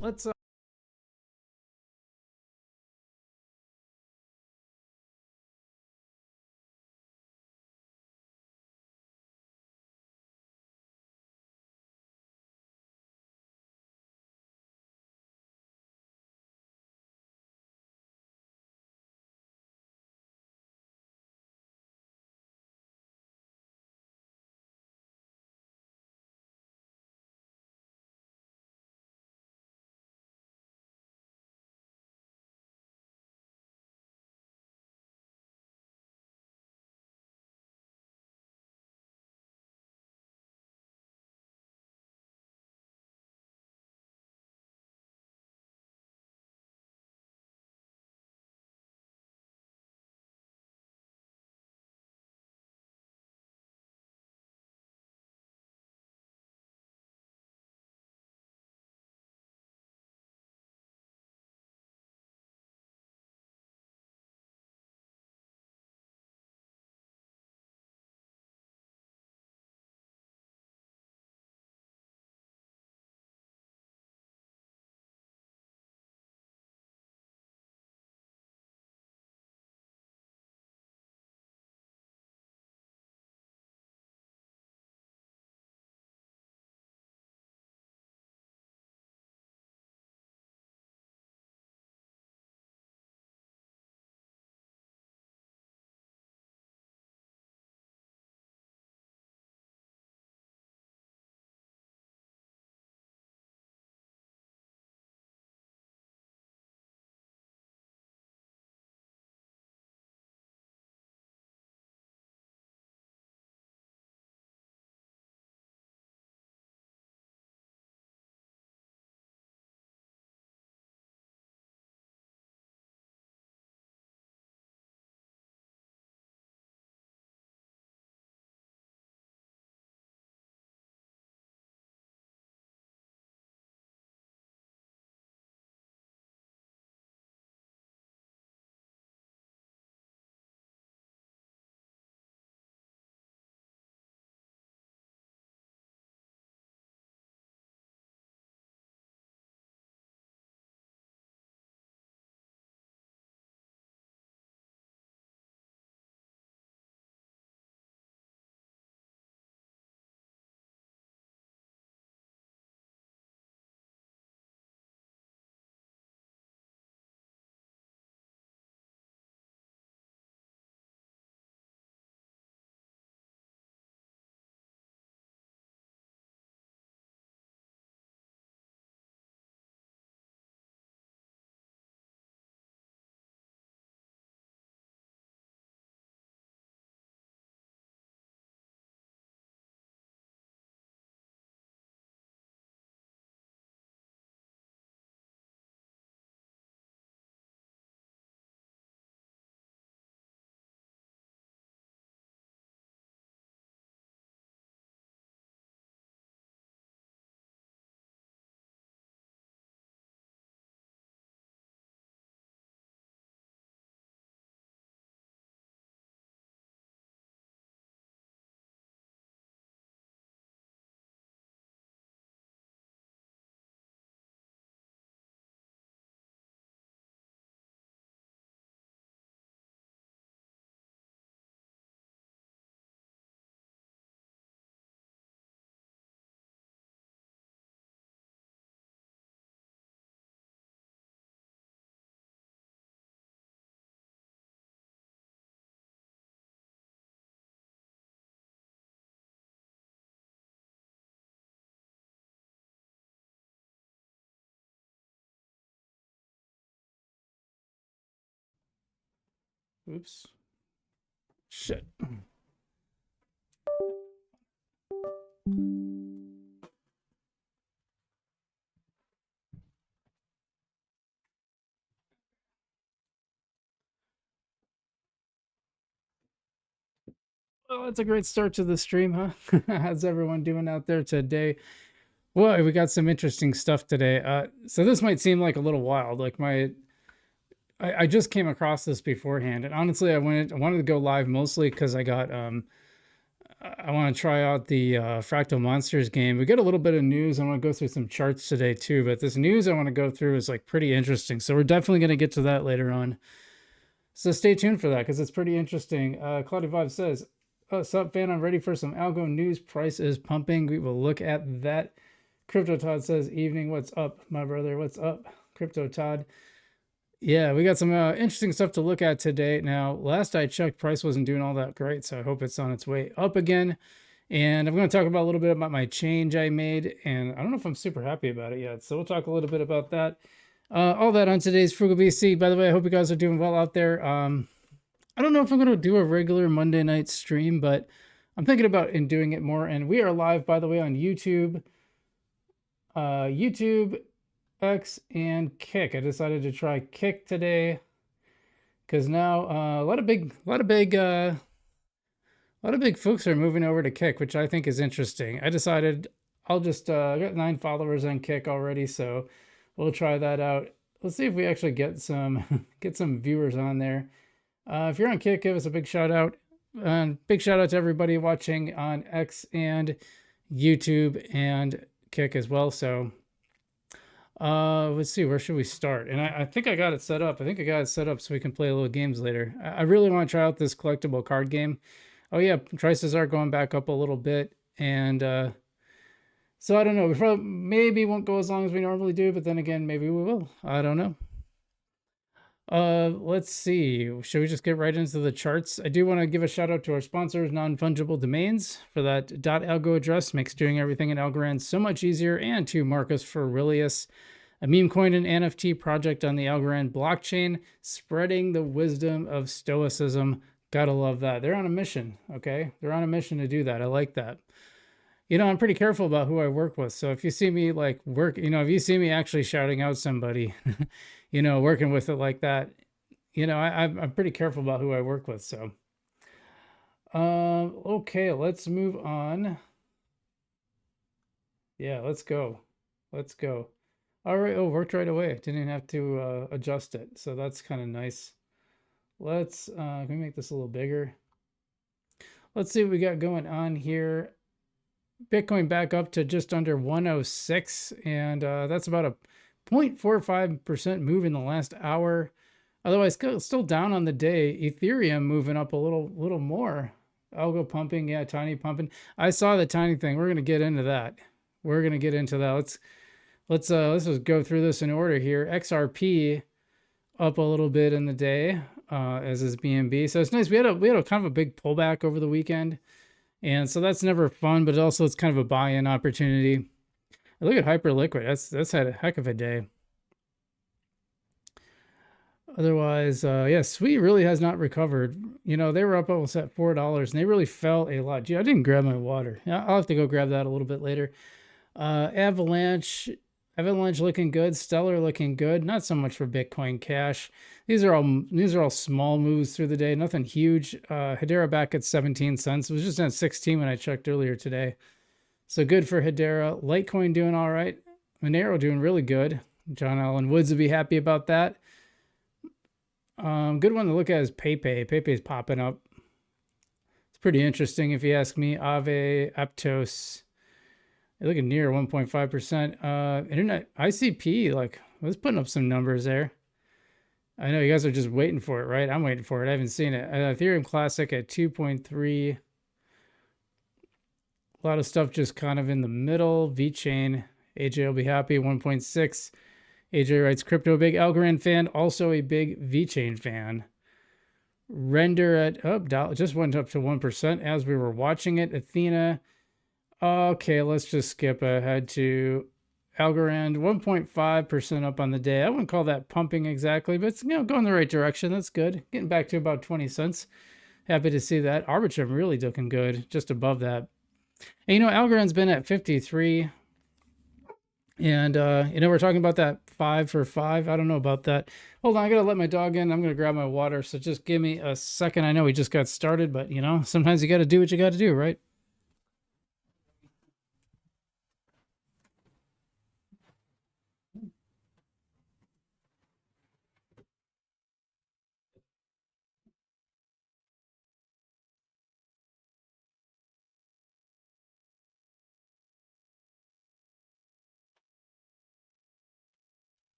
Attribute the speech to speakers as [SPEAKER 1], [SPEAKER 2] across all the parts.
[SPEAKER 1] let's oops. Shit. Well, it's a great start to the stream, huh? How's everyone doing out there today? Well, we got some interesting stuff today. So this might seem like a little wild. I just came across this beforehand, and honestly, I wanted to go live mostly because I want to try out the Fractal Monsters game. We got a little bit of news. I want to go through some charts today too, but this news I want to go through is like pretty interesting. So we're definitely going to get to that later on. So stay tuned for that because it's pretty interesting. Cloudy Vibe says, "Oh, sup, fan? I'm ready for some algo news. Price is pumping. We will look at that." Crypto Todd says, "Evening. What's up, my brother? What's up, Crypto Todd?" Yeah, we got some interesting stuff to look at today. Now, last I checked, price wasn't doing all that great, so I hope it's on its way up again. And I'm going to talk about a little bit about my change I made, and I don't know if I'm super happy about it yet. So we'll talk a little bit about that. All that on today's Frugal BC. By the way, I hope you guys are doing well out there. I don't know if I'm going to do a regular Monday night stream, but I'm thinking about doing it more. And we are live, by the way, on YouTube, YouTube, X, and Kick. I decided to try Kick today because now a lot of big folks are moving over to Kick, which I think is interesting. I decided I'll just I got 9 followers on Kick already, so we'll try that out. Let's see if we actually get some get some viewers on there. If you're on Kick, give us a big shout out. And big shout out to everybody watching on X and YouTube and Kick as well. So let's see, where should we start? And I think I got it set up. I think I got it set up so we can play a little games later. I really want to try out this collectible card game. Oh yeah, prices are going back up a little bit. And so I don't know. We probably maybe won't go as long as we normally do, but then again, maybe we will. I don't know. Let's see. Should we just get right into the charts? I do want to give a shout out to our sponsors, Non-Fungible Domains, for that .algo address. Makes doing everything in Algorand so much easier. And to Marcus Aurelius, a meme coin and NFT project on the Algorand blockchain, spreading the wisdom of Stoicism. Gotta love that. They're on a mission, okay? They're on a mission to do that. I like that. You know, I'm pretty careful about who I work with. So if you see me like work, you know, if you see me actually shouting out somebody, you know, working with it like that, you know, I'm pretty careful about who I work with. So, okay, let's move on. Yeah, let's go. Let's go. All right. Oh, worked right away. Didn't even have to adjust it. So that's kind of nice. Let's, can we make this a little bigger? Let's see what we got going on here. Bitcoin back up to just under 106, and that's about a 0.45% move in the last hour. Otherwise, still down on the day. Ethereum moving up a little more. Algo pumping, yeah, tiny pumping. I saw the tiny thing. We're gonna get into that. We're gonna get into that. Let's just go through this in order here. XRP up a little bit in the day, as is BNB. So it's nice. We had a kind of a big pullback over the weekend. And so that's never fun, but also it's kind of a buy-in opportunity. Look at Hyperliquid. That's had a heck of a day. Otherwise, yeah, Sweet really has not recovered. You know, they were up almost at $4, and they really fell a lot. Gee, I didn't grab my water. Yeah, I'll have to go grab that a little bit later. Avalanche looking good. Stellar looking good. Not so much for Bitcoin Cash. These are all small moves through the day. Nothing huge. Hedera back at 17 cents. It was just at 16 when I checked earlier today. So good for Hedera. Litecoin doing all right. Monero doing really good. John Allen Woods would be happy about that. Good one to look at is PayPay. PayPay's popping up. It's pretty interesting if you ask me. Aave, Aptos. They're looking near 1.5%. Internet ICP, like, was putting up some numbers there. I know you guys are just waiting for it, right? I'm waiting for it. I haven't seen it. Ethereum Classic at 2.3. A lot of stuff just kind of in the middle. VeChain, AJ will be happy, 1.6. AJ writes, crypto big Algorand fan, also a big VeChain fan. Render at, just went up to 1% as we were watching it. Athena, okay, let's just skip ahead to Algorand, 1.5% up on the day. I wouldn't call that pumping exactly, but it's, you know, going the right direction. That's good. Getting back to about 20 cents. Happy to see that. Arbitrum really looking good, just above that. And, you know, Algorand's been at 53. And, you know, we're talking about that 5 for 5. I don't know about that. Hold on, I got to let my dog in. I'm going to grab my water. So just give me a second. I know we just got started, but, you know, sometimes you got to do what you got to do, right?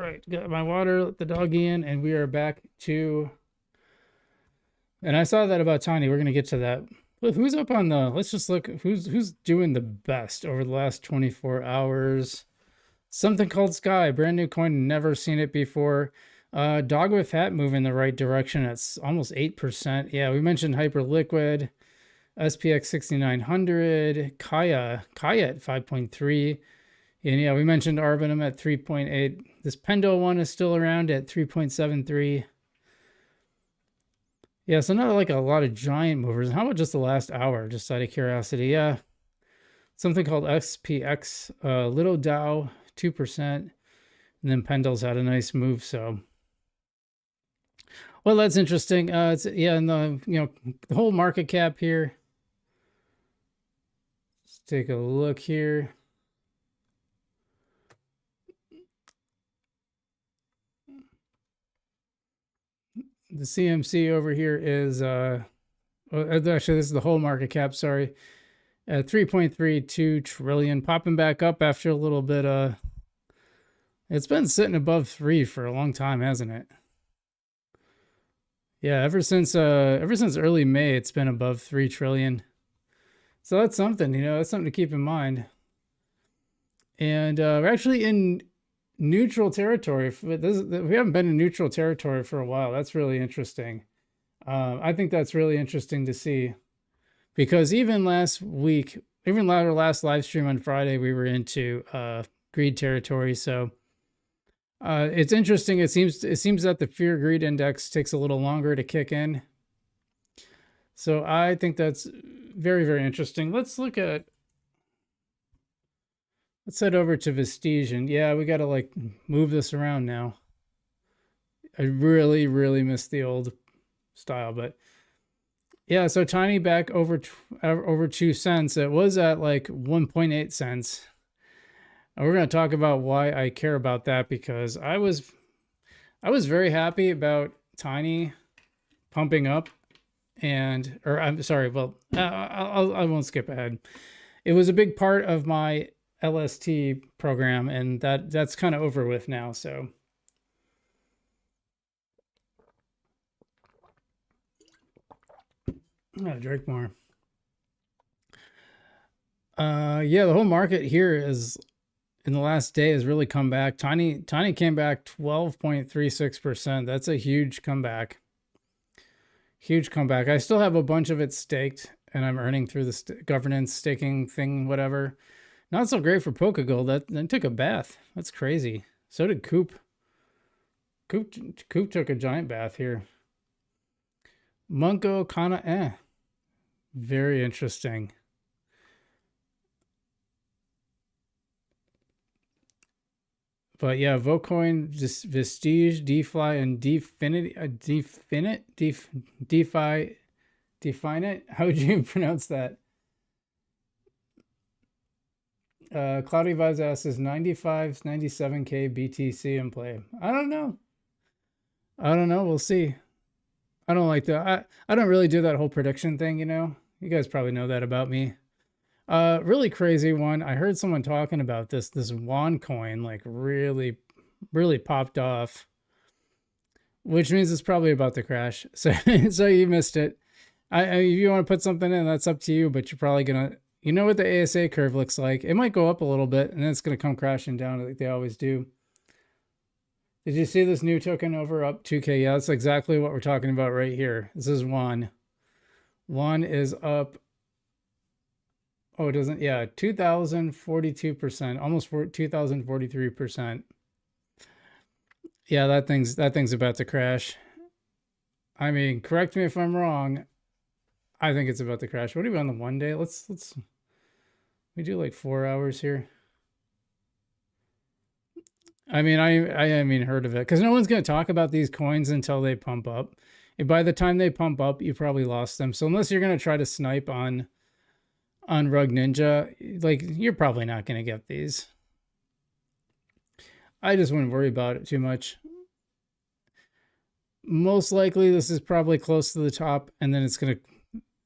[SPEAKER 1] right, got my water, let the doggy in, and we are back to. And I saw that about Tiny. We're gonna get to that. But who's up on the? Let's just look. Who's doing the best over the last 24 hours? Something called Sky, brand new coin, never seen it before. Dog with Hat move in the right direction. It's almost 8%. Yeah, we mentioned Hyperliquid, SPX 6900, Kaya at 5.3. And yeah, we mentioned Arbitrum at 3.8. This Pendle one is still around at 3.73. Yeah, so not like a lot of giant movers. How about just the last hour, just out of curiosity? Yeah, something called SPX, Little Dow, 2%. And then Pendle's had a nice move, so. Well, that's interesting. It's and the the whole market cap here. Let's take a look here. The CMC over here is actually this is the whole market cap. Sorry, at 3.32 trillion, popping back up after a little bit. It's been sitting above 3 for a long time, hasn't it? Yeah, ever since early May, it's been above 3 trillion. So that's something, that's something to keep in mind. And we're actually in neutral territory. We haven't been in neutral territory for a while. That's really interesting. I think that's really interesting to see, because even last week, even our last live stream on Friday, we were into greed territory. So it's interesting. It seems that the fear greed index takes a little longer to kick in. So I think that's very, very interesting. Let's head over to Vestige, and yeah, we got to like move this around now. I really, really miss the old style, but yeah, so Tiny back over 2 cents. It was at like 1.8 cents. And we're going to talk about why I care about that, because I was very happy about Tiny pumping up, or I'm sorry, well, I won't skip ahead. It was a big part of my LST program, and that's kind of over with now. So I gotta drink more. Yeah, the whole market here is in the last day has really come back. Tiny came back 12.36%. That's a huge comeback. Huge comeback. I still have a bunch of it staked, and I'm earning through the governance staking thing, whatever. Not so great for PokeGold. That took a bath. That's crazy. So did Coop. Coop took a giant bath here. Munko Kana, very interesting. But yeah, Vocoin, Vestige, DeFi, and Define it. How would you pronounce that? Cloudy Vibes asks, 95, 97K BTC in play. I don't know. We'll see. I don't like that. I don't really do that whole prediction thing, You guys probably know that about me. Really crazy one. I heard someone talking about this Wand coin, like really, really popped off, which means it's probably about to crash. So you missed it. If you want to put something in, that's up to you, but you're probably going to, you know what the ASA curve looks like. It might go up a little bit, and then it's going to come crashing down like they always do. Did you see this new token over up 2K? Yeah, that's exactly what we're talking about right here. This is one. One is up. Oh, it doesn't. Yeah, 2,042%, almost 2,043%. Yeah, that thing's about to crash. I mean, correct me if I'm wrong. I think it's about to crash. What are we on the 1 day? Let's we do like 4 hours here. I mean, I mean, heard of it, because no one's going to talk about these coins until they pump up. And by the time they pump up, you probably lost them. So unless you're going to try to snipe on Rug Ninja, like, you're probably not going to get these. I just wouldn't worry about it too much. Most likely, this is probably close to the top, and then it's gonna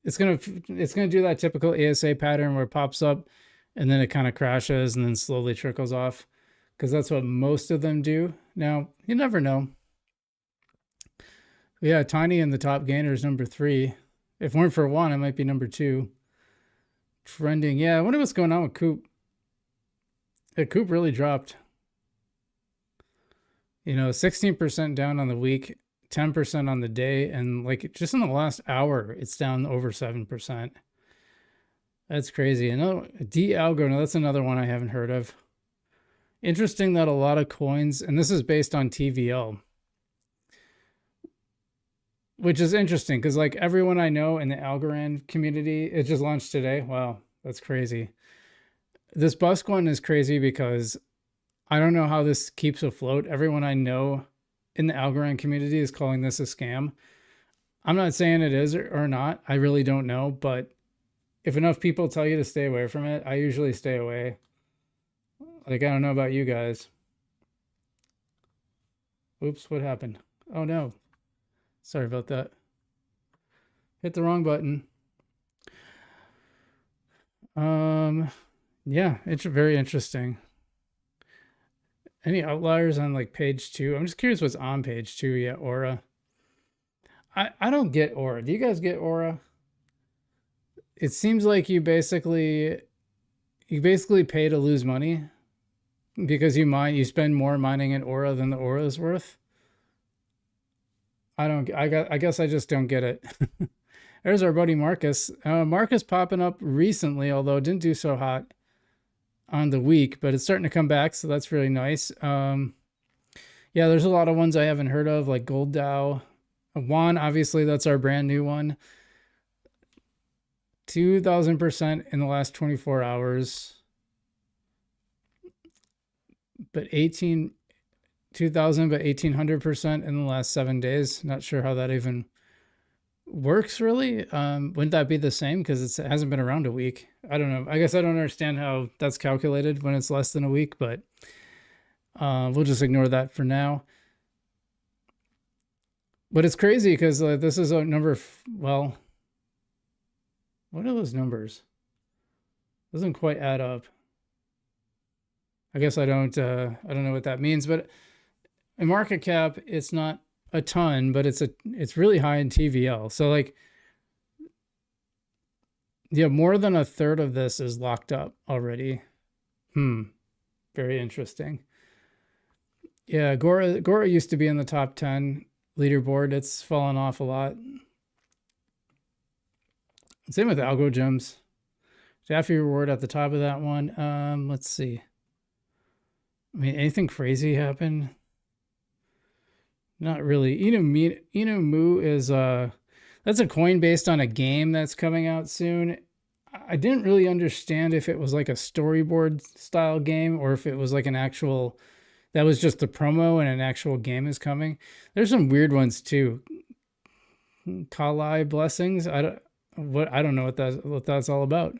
[SPEAKER 1] do that typical ASA pattern where it pops up, and then it kind of crashes, and then slowly trickles off. because that's what most of them do. Now, you never know. Yeah, Tiny in the top gainer is number 3. If it weren't for one, it might be number 2. Trending. Yeah, I wonder what's going on with Coop. Coop really dropped. 16% down on the week, 10% on the day, and like just in the last hour, it's down over 7%. That's crazy. Algo, no, that's another one I haven't heard of. Interesting that a lot of coins, and this is based on TVL, which is interesting because like everyone I know in the Algorand community, it just launched today. Wow, that's crazy. This Busk one is crazy because I don't know how this keeps afloat. Everyone I know in the Algorand community is calling this a scam. I'm not saying it is or not. I really don't know, but if enough people tell you to stay away from it, I usually stay away. Like, I don't know about you guys. Oops, what happened? Oh no. Sorry about that. Hit the wrong button. Yeah, it's very interesting. Any outliers on like page 2? I'm just curious what's on page 2. Yeah, Aura. I don't get Aura. Do you guys get Aura? It seems like you basically pay to lose money because you spend more mining in Aura than the Aura is worth. I guess I just don't get it. There's our buddy Marcus. Marcus popping up recently, although it didn't do so hot on the week, but it's starting to come back, so that's really nice. Yeah, there's a lot of ones I haven't heard of, like Gold Dow. Juan, obviously, that's our brand new one. 2,000% in the last 24 hours. But 2,000, but 1,800% in the last 7 days. Not sure how that even works, really. Wouldn't that be the same? Because it hasn't been around a week. I don't know. I guess I don't understand how that's calculated when it's less than a week, but we'll just ignore that for now. But it's crazy because this is a number. Well, what are those numbers? Doesn't quite add up. I guess I don't know what that means, but in market cap, it's not a ton, but it's really high in TVL. So like, yeah, more than a third of this is locked up already. Very interesting. Yeah, Gora used to be in the top 10 leaderboard. It's fallen off a lot. Same with Algo Gems. Jaffe reward at the top of that one. Let's see. I mean, anything crazy happened? Not really. Inu is that's a coin based on a game that's coming out soon. I didn't really understand if it was like a storyboard style game or if it was like an actual, that was just the promo and an actual game is coming. There's some weird ones too. Kalai blessings. I don't know what that's all about.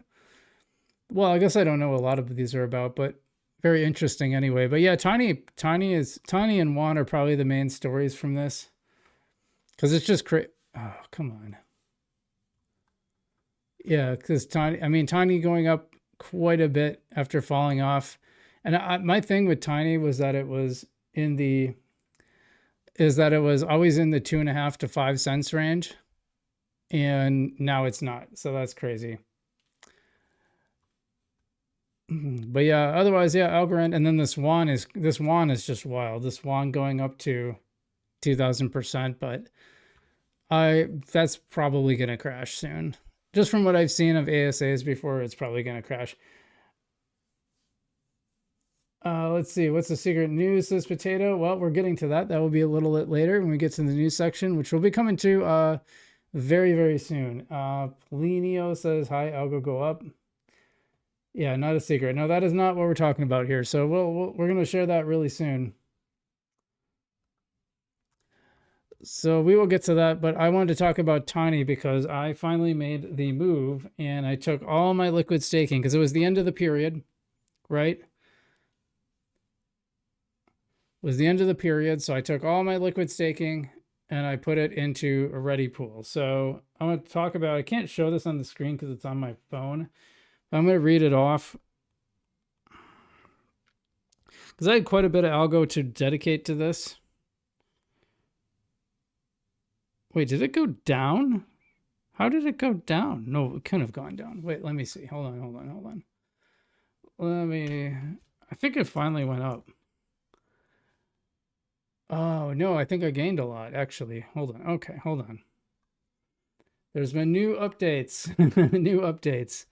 [SPEAKER 1] Well, I guess I don't know what a lot of these are about, but very interesting anyway. But yeah, Tiny and Juan are probably the main stories from this. Because it's just oh, come on. Yeah, because Tiny going up quite a bit after falling off. And my thing with Tiny was that it was always in the 2.5 to 5 cents range. And now it's not. So that's crazy. But yeah, otherwise, yeah, Algorand, and then this Juan is just wild. This Juan going up to 2,000%, but that's probably gonna crash soon. Just from what I've seen of ASAs before, it's probably gonna crash. Let's see, what's the secret news, says Potato? Well, we're getting to that. That will be a little bit later when we get to the news section, which will be coming to very, very soon. Plinio says, hi, Algo go up. Yeah, not a secret. No, that is not what we're talking about here. So we're going to share that really soon. So we will get to that, but I wanted to talk about Tiny because I finally made the move and I took all my liquid staking because it was the end of the period, right? It was the end of the period, so I took all my liquid staking and I put it into a ready pool. So I want to talk about, I can't show this on the screen because it's on my phone. I'm going to read it off because I had quite a bit of algo to dedicate to this. Wait, did it go down? How did it go down? No, it couldn't have gone down. Wait, let me see. Hold on. I think it finally went up. Oh, no, I think I gained a lot, actually. Hold on. Okay, hold on. There's been new updates. New updates.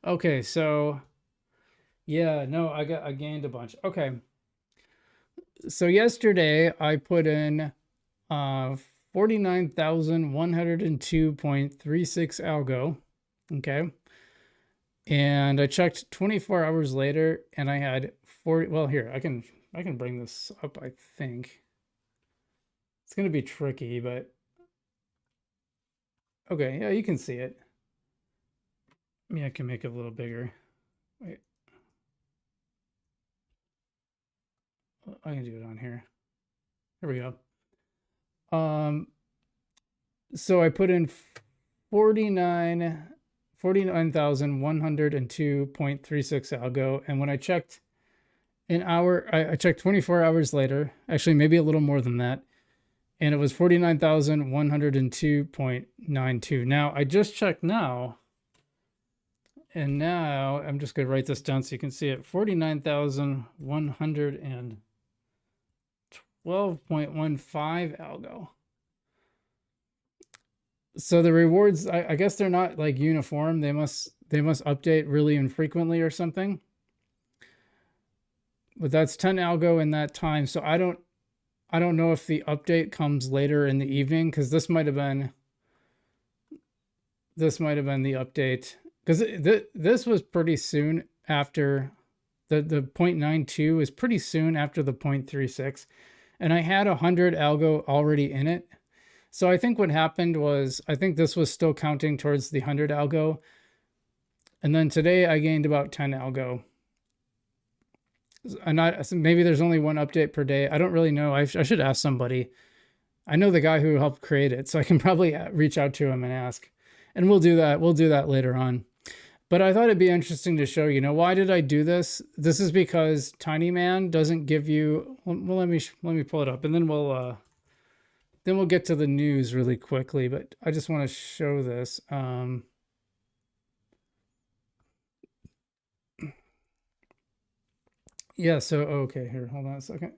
[SPEAKER 1] Okay, so yeah, no, I gained a bunch. Okay. So yesterday I put in 49,102.36 algo. Okay. And I checked 24 hours later and I had 40. Well, here, I can bring this up, I think. It's going to be tricky, but okay, yeah, you can see it. I can make it a little bigger. Wait. I can do it on here. There we go. So I put in 49,102.36 algo, and when I checked I checked 24 hours later, actually maybe a little more than that, and it was 49,102.92. Now I just checked now, and now I'm just going to write this down so you can see it. 49,112.15 algo. So the rewards, I guess they're not like uniform. They must update really infrequently or something. But that's 10 algo in that time. So I don't know if the update comes later in the evening, because this might have been the update, because this was pretty soon after the 0.92 is pretty soon after the 0.36, and I had 100 algo already in it. So I think what happened was, I think this was still counting towards the 100 algo. And then today I gained about 10 algo. Maybe there's only one update per day. I don't really know. I should ask somebody. I know the guy who helped create it, so I can probably reach out to him and ask. And we'll do that. We'll do that later on. But I thought it'd be interesting to show, why did I do this? This is because TinyMan doesn't give you, well, let me pull it up, and then we'll get to the news really quickly, but I just want to show this. Yeah, so, okay, here, hold on a second.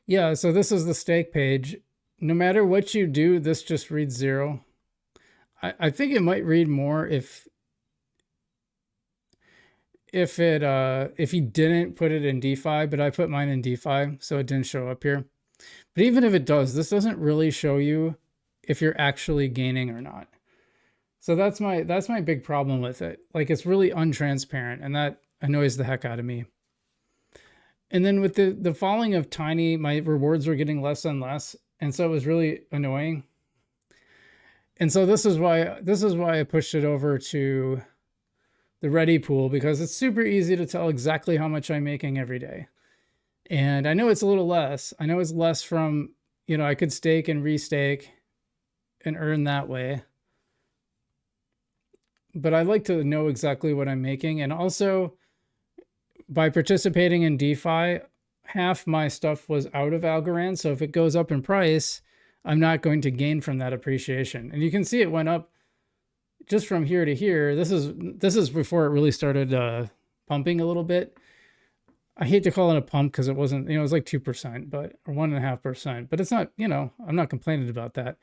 [SPEAKER 1] Yeah, so this is the stake page. No matter what you do, this just reads 0. I think it might read more if you didn't put it in DeFi, but I put mine in DeFi, so it didn't show up here. But even if it does, this doesn't really show you if you're actually gaining or not. So that's my big problem with it. Like, it's really untransparent, and that annoys the heck out of me. And then with the falling of Tiny, my rewards were getting less and less, and so it was really annoying. And so this is why I pushed it over to the Ready pool, because it's super easy to tell exactly how much I'm making every day. And I know it's a little less. I know it's less from, I could stake and restake and earn that way. But I like to know exactly what I'm making. And also, by participating in DeFi, half my stuff was out of Algorand. So if it goes up in price, I'm not going to gain from that appreciation. And you can see it went up just from here to here. This is before it really started pumping a little bit. I hate to call it a pump because it wasn't, it was like 2%, or 1.5%, but it's not, I'm not complaining about that.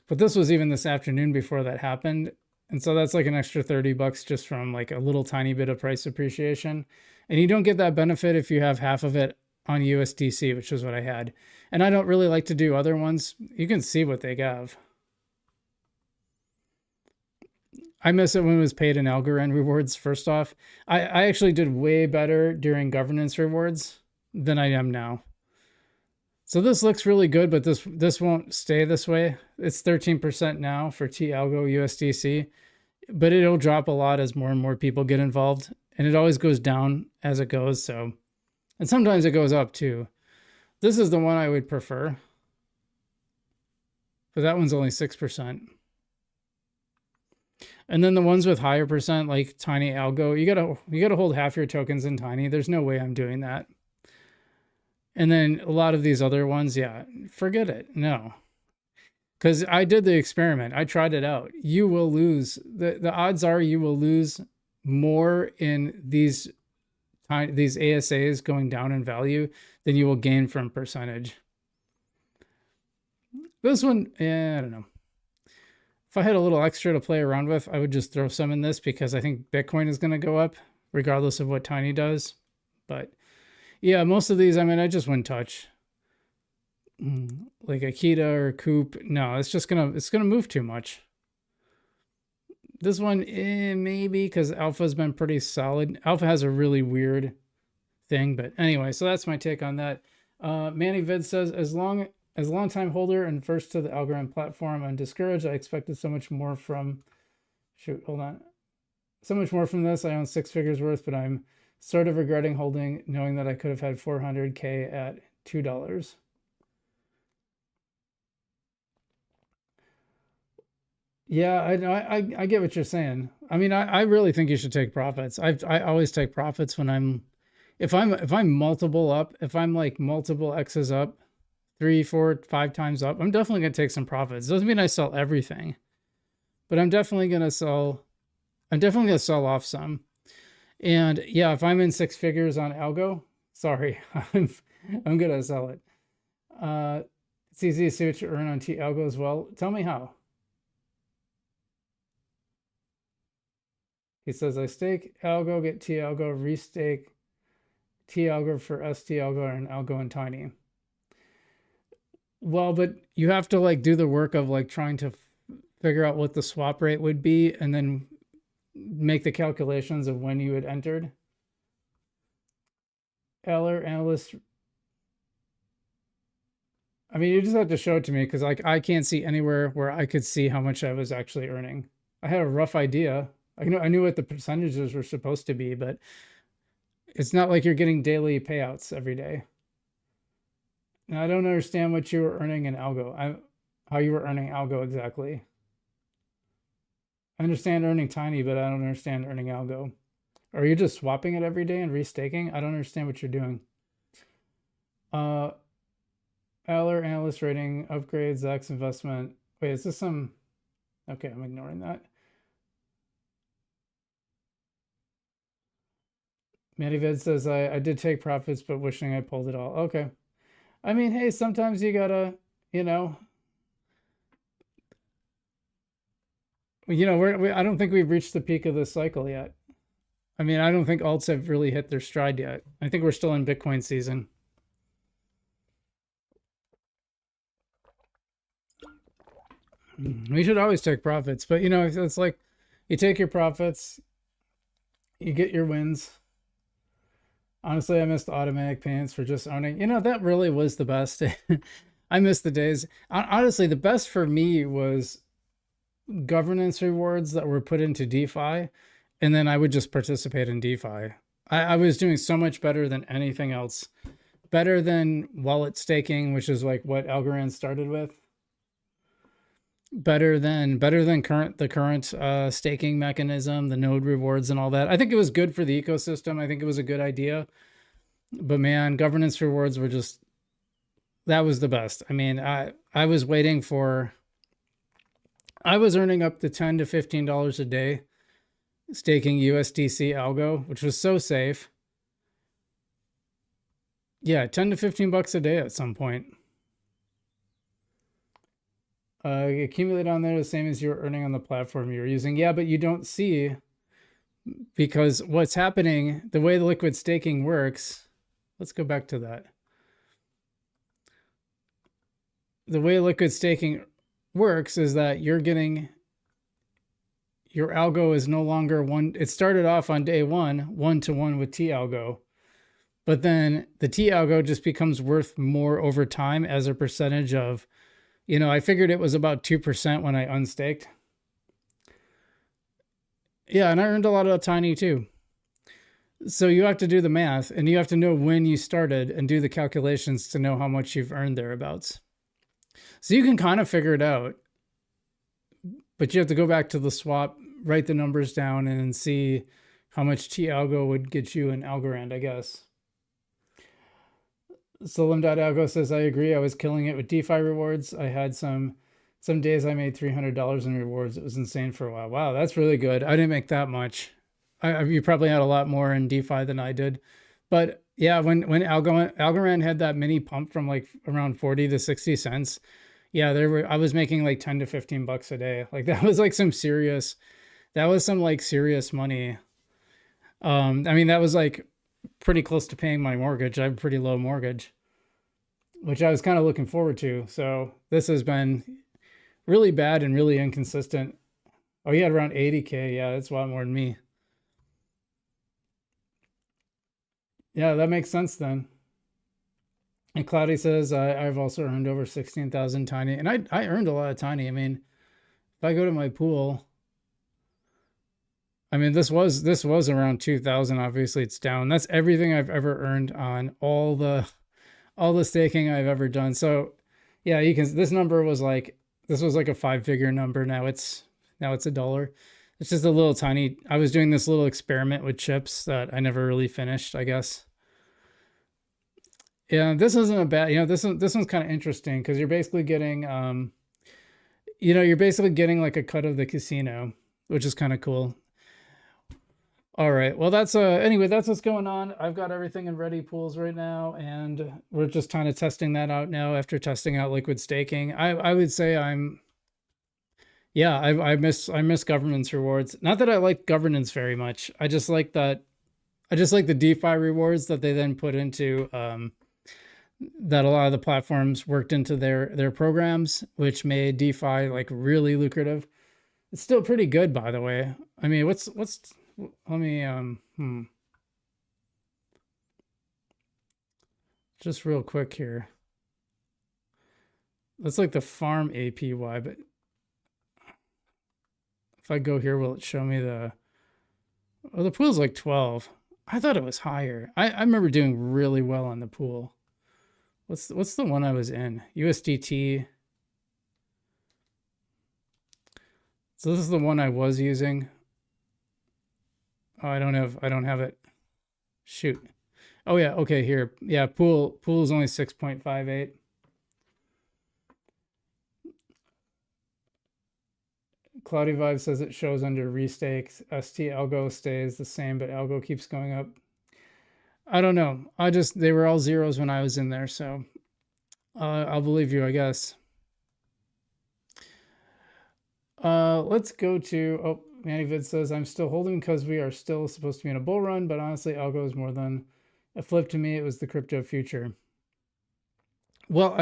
[SPEAKER 1] But this was even this afternoon before that happened. And so that's like an extra $30 just from like a little tiny bit of price appreciation. And you don't get that benefit if you have half of it on USDC, which is what I had. And I don't really like to do other ones. You can see what they have. I miss it when it was paid in Algorand rewards. First off, I actually did way better during governance rewards than I am now. So this looks really good, but this won't stay this way. It's 13% now for T-Algo USDC, but it'll drop a lot as more and more people get involved, and it always goes down as it goes. So, and sometimes it goes up too. This is the one I would prefer, but that one's only 6%. And then the ones with higher percent, like Tiny Algo, you gotta hold half your tokens in Tiny. There's no way I'm doing that. And then a lot of these other ones, yeah, forget it. No. Because I did the experiment. I tried it out. You will lose. The odds are you will lose more in these ASAs going down in value than you will gain from percentage. This one, I don't know. If I had a little extra to play around with, I would just throw some in this because I think Bitcoin is going to go up regardless of what Tiny does. But yeah, most of these, I mean, I just wouldn't touch. Like Akita or Coop. No, it's gonna move too much. This one, maybe, because Alpha's been pretty solid. Alpha has a really weird thing, but anyway, so that's my take on that. Manny Vid says, as long time holder and first to the Algorand platform, I'm discouraged. I expected so much more from, so much more from this. I own 6 figures worth, but I'm sort of regretting holding, knowing that I could have had 400K at $2. Yeah, I get what you're saying. I mean, I really think you should take profits. I always take profits when if I'm multiple up, if I'm like multiple X's up, 3, 4, 5 times up, I'm definitely gonna take some profits. Doesn't mean I sell everything, but I'm definitely gonna sell off some. And yeah, if I'm in 6 figures on Algo, sorry, I'm gonna sell it. It's easy to see what you earn on T Algo as well. Tell me how. He says, I stake Algo, get T Algo, restake T Algo for ST Algo and Algo and Tiny. Well, but you have to like do the work of like trying to figure out what the swap rate would be and then make the calculations of when you had entered. Eller analyst. I mean, you just have to show it to me because like I can't see anywhere where I could see how much I was actually earning. I had a rough idea. I knew what the percentages were supposed to be, but it's not like you're getting daily payouts every day. Now, I don't understand what you were earning in Algo. How you were earning Algo exactly. I understand earning Tiny, but I don't understand earning Algo. Are you just swapping it every day and restaking? I don't understand what you're doing. Eller analyst rating, upgrades, X investment. Wait, is this some... Okay, I'm ignoring that. Manivid says, I did take profits, but wishing I pulled it all. Okay. I mean, hey, sometimes you gotta, I don't think we've reached the peak of this cycle yet. I mean, I don't think alts have really hit their stride yet. I think we're still in Bitcoin season. We should always take profits, but it's like you take your profits, you get your wins. Honestly, I missed the automatic payments for just owning. That really was the best. I missed the days. Honestly, the best for me was governance rewards that were put into DeFi, and then I would just participate in DeFi. I was doing so much better than anything else. Better than wallet staking, which is like what Algorand started with. Better than the current staking mechanism, the node rewards and all that. I think it was good for the ecosystem. I think it was a good idea. But man, governance rewards were just, that was the best. I mean, I was waiting for, I was earning up to $10 to $15 a day staking USDC Algo, which was so safe. Yeah, 10 to 15 bucks a day at some point. Accumulate on there the same as you're earning on the platform you're using. Yeah, but you don't see, because what's happening, the way the liquid staking works, let's go back to that. The way liquid staking works is that you're getting, your algo is no longer one. It started off on day one, 1-to-1 with T algo, but then the T algo just becomes worth more over time as a percentage of, I figured it was about 2% when I unstaked. Yeah, and I earned a lot of Tiny too. So you have to do the math, and you have to know when you started and do the calculations to know how much you've earned thereabouts. So you can kind of figure it out, but you have to go back to the swap write the numbers down and see how much T algo would get you in Algorand, I guess. Solim.algo says, I agree. I was killing it with DeFi rewards. I had some days I made $300 in rewards. It was insane for a while. Wow, that's really good. I didn't make that much. You probably had a lot more in DeFi than I did. But yeah, when Algorand had that mini pump from like around 40 to 60 cents, yeah, I was making like 10 to 15 bucks a day. Like that was like that was some like serious money. I mean, that was like pretty close to paying my mortgage. I have a pretty low mortgage, which I was kind of looking forward to. So this has been really bad and really inconsistent. Oh, you had around 80K. Yeah, that's a lot more than me. Yeah, that makes sense then. And Cloudy says, I've also earned over 16,000 tiny. And I earned a lot of tiny. I mean, if I go to my pool, I mean, this was around 2,000. Obviously, it's down. That's everything I've ever earned on all the staking I've ever done. So, yeah, you can. This was like a 5-figure number. Now it's a dollar. It's just a little tiny. I was doing this little experiment with chips that I never really finished, I guess. Yeah, this isn't a bad. This one's kind of interesting because you're basically getting like a cut of the casino, which is kind of cool. All right. Well, that's what's going on. I've got everything in ready pools right now, and we're just kind of testing that out now after testing out liquid staking. I would say yeah, I miss governance rewards. Not that I like governance very much. I just like the DeFi rewards that they then put into that a lot of the platforms worked into their programs, which made DeFi like really lucrative. It's still pretty good, by the way. I mean, what's let me just real quick here. That's like the farm APY, but if I go here, will it show me the pool's like 12. I thought it was higher. I remember doing really well on the pool. What's the one I was in? USDT. So this is the one I was using. Oh, I don't have it. Shoot. Oh yeah, okay, here. Yeah, pool is only 6.58. Cloudy Vibe says it shows under restakes. ST algo stays the same, but algo keeps going up. I don't know. They were all zeros when I was in there, so I'll believe you, I guess. Let's go to, oh, Mannyvid says, I'm still holding because we are still supposed to be in a bull run, but honestly, algo is more than a flip to me. It was the crypto future. Well,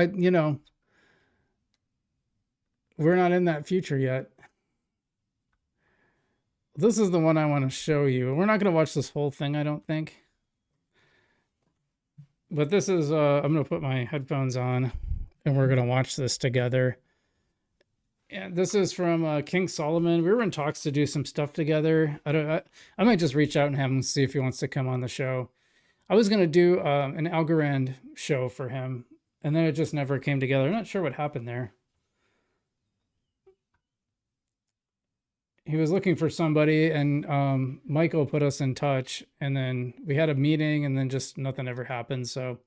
[SPEAKER 1] we're not in that future yet. This is the one I want to show you. We're not going to watch this whole thing, I don't think. But this is, I'm going to put my headphones on and we're going to watch this together. Yeah, this is from King Solomon. We were in talks to do some stuff together. I might just reach out and have him see if he wants to come on the show. I was going to do an Algorand show for him, and then it just never came together. I'm not sure what happened there. He was looking for somebody, and Michael put us in touch, and then we had a meeting, and then just nothing ever happened. So,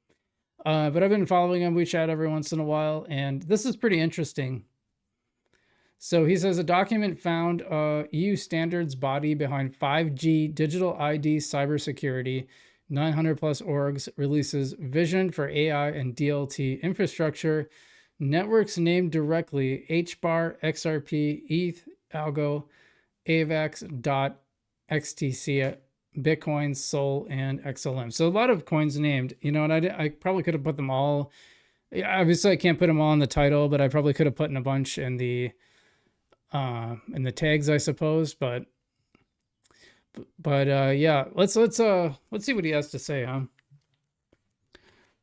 [SPEAKER 1] but I've been following him. We chat every once in a while, and this is pretty interesting. So he says a document found EU standards body behind 5G digital ID cybersecurity, 900 plus orgs, releases vision for AI and DLT infrastructure, networks named directly HBAR, XRP, ETH, Algo, AVAX, DOT, XTC, Bitcoin, Sol, and XLM. So a lot of coins named, and I probably could have put them all. Obviously, I can't put them all in the title, but I probably could have put in a bunch in the tags, I suppose. But yeah, let's see what he has to say, huh?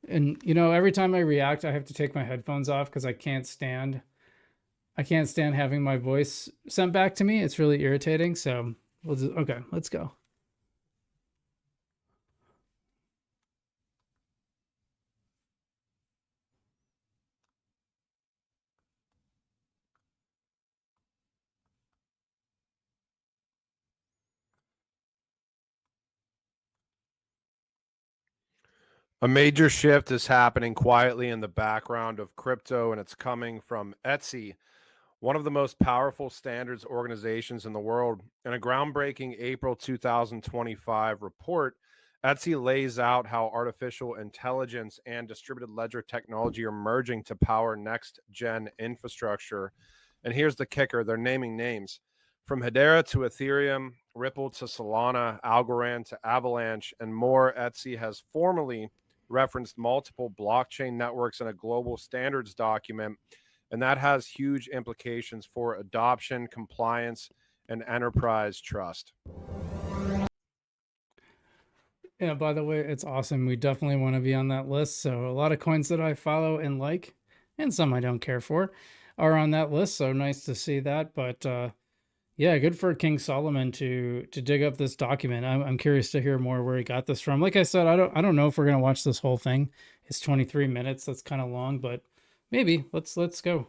[SPEAKER 1] And every time I react, I have to take my headphones off because I can't stand having my voice sent back to me. It's really irritating. So okay, let's go.
[SPEAKER 2] A major shift is happening quietly in the background of crypto, and it's coming from Etsy, one of the most powerful standards organizations in the world. In a groundbreaking April 2025 report, Etsy lays out how artificial intelligence and distributed ledger technology are merging to power next gen infrastructure. And here's the kicker, they're naming names. From Hedera to Ethereum, Ripple to Solana, Algorand to Avalanche, and more, Etsy has formally referenced multiple blockchain networks in a global standards document, and that has huge implications for adoption, compliance, and enterprise trust.
[SPEAKER 1] Yeah, by the way, it's awesome. We definitely want to be on that list. So a lot of coins that I follow and like, and some I don't care for, are on that list. So nice to see that. But yeah, good for King Solomon to dig up this document. I'm curious to hear more where he got this from. Like I said, I don't know if we're gonna watch this whole thing. It's 23 minutes. That's kind of long, but maybe let's go.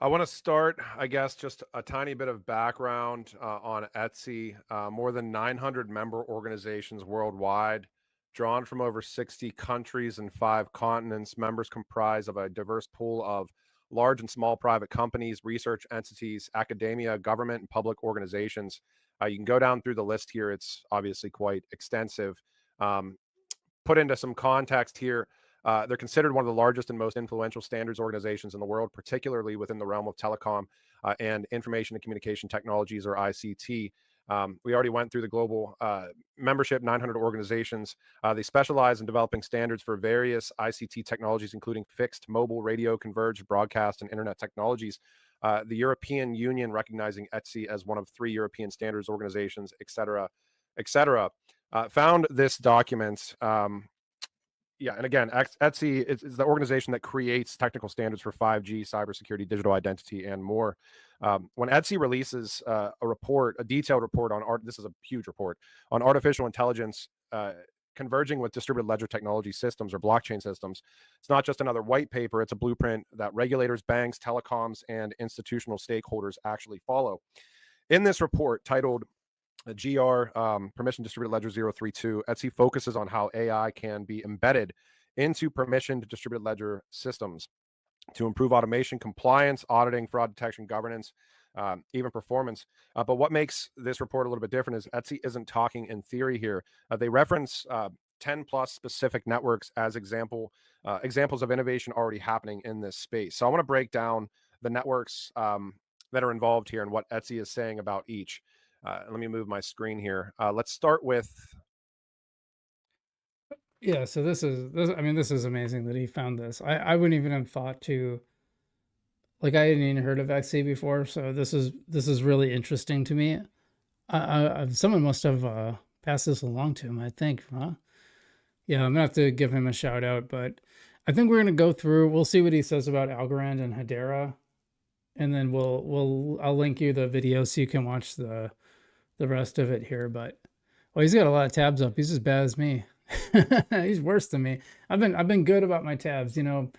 [SPEAKER 2] I want to start, I guess, just a tiny bit of background on Etsy. More than 900 member organizations worldwide, drawn from over 60 countries and 5 continents. Members comprise of a diverse pool of large and small private companies, research entities, academia, government, and public organizations. You can go down through the list here. It's obviously quite extensive. Um, Put into some context here, they're considered one of the largest and most influential standards organizations in the world, particularly within the realm of telecom and information and communication technologies, or ICT. We already went through the global membership, 900 organizations. They specialize in developing standards for various ICT technologies, including fixed, mobile, radio, converged, broadcast, and internet technologies. The European Union recognizing Etsy as one of 3 European standards organizations, et cetera, et cetera. Found this document. Yeah, and again, Etsy is the organization that creates technical standards for 5G, cybersecurity, digital identity, and more. When Etsy releases a report, a detailed report on art, this is a huge report on artificial intelligence converging with distributed ledger technology systems or blockchain systems. It's not just another white paper; it's a blueprint that regulators, banks, telecoms, and institutional stakeholders actually follow. In this report titled GR Permission Distributed Ledger 032, Etsy focuses on how AI can be embedded into permissioned distributed ledger systems to improve automation, compliance, auditing, fraud detection, governance, even performance. But what makes this report a little bit different is Etsy isn't talking in theory here. They reference 10 plus specific networks as examples of innovation already happening in this space. So I want to break down the networks that are involved here and what Etsy is saying about each. Let me move my screen here. Let's start with.
[SPEAKER 1] Yeah, so this. I mean, this is amazing that he found this. I wouldn't even have thought to. Like I hadn't even heard of XC before, so this is really interesting to me. Someone must have passed this along to him, I think, huh? Yeah, I'm gonna have to give him a shout out, but I think we're gonna go through. We'll see what he says about Algorand and Hedera, and then I'll link you the video so you can watch the rest of it here. But well, he's got a lot of tabs up. He's as bad as me. He's worse than me. I've been good about my tabs. You know,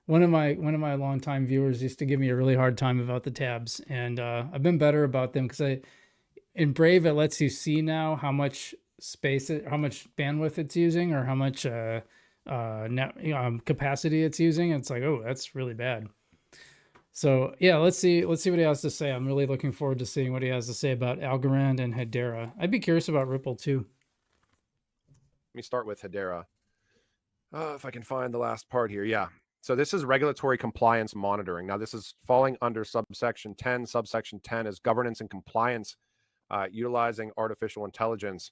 [SPEAKER 1] one of my longtime viewers used to give me a really hard time about the tabs, and I've been better about them because in Brave it lets you see now how much how much bandwidth it's using, or how much capacity it's using. It's like, oh, that's really bad. So yeah, let's see what he has to say. I'm really looking forward to seeing what he has to say about Algorand and Hedera. I'd be curious about Ripple too.
[SPEAKER 2] Let me start with Hedera. If I can find the last part here. Yeah. So this is regulatory compliance monitoring. Now, this is falling under subsection 10. Subsection 10 is governance and compliance utilizing artificial intelligence.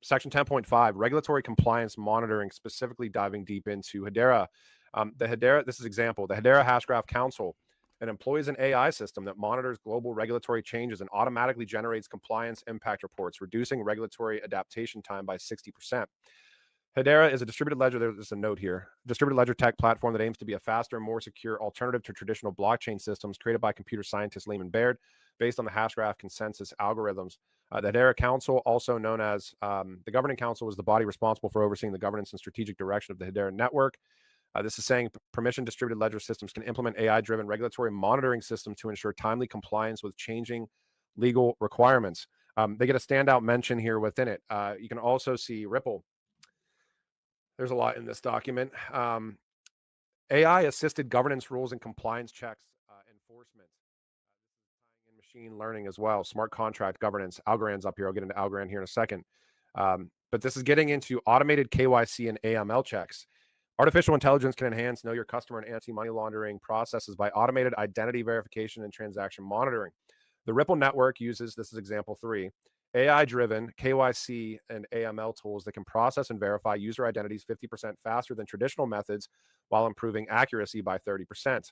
[SPEAKER 2] Section 10.5, regulatory compliance monitoring, specifically diving deep into Hedera. The Hedera, this is example, the Hedera Hashgraph Council, it employs an AI system that monitors global regulatory changes and automatically generates compliance impact reports, reducing regulatory adaptation time by 60%. Hedera is a distributed ledger. There's a note here. Distributed ledger tech platform that aims to be a faster, more secure alternative to traditional blockchain systems created by computer scientist Lehman Baird based on the Hashgraph consensus algorithms. The Hedera Council, also known as the Governing Council, is the body responsible for overseeing the governance and strategic direction of the Hedera network. This is saying permission distributed ledger systems can implement AI-driven regulatory monitoring systems to ensure timely compliance with changing legal requirements. They get a standout mention here within it. You can also see Ripple. There's a lot in this document. AI-assisted governance rules and compliance checks, enforcement. In machine learning as well, smart contract governance. Algorand's up here. I'll get into Algorand here in a second. But this is getting into automated KYC and AML checks. Artificial intelligence can enhance know your customer and anti-money laundering processes by automated identity verification and transaction monitoring. The Ripple network uses, this is example 3, AI-driven KYC and AML tools that can process and verify user identities 50% faster than traditional methods while improving accuracy by 30%.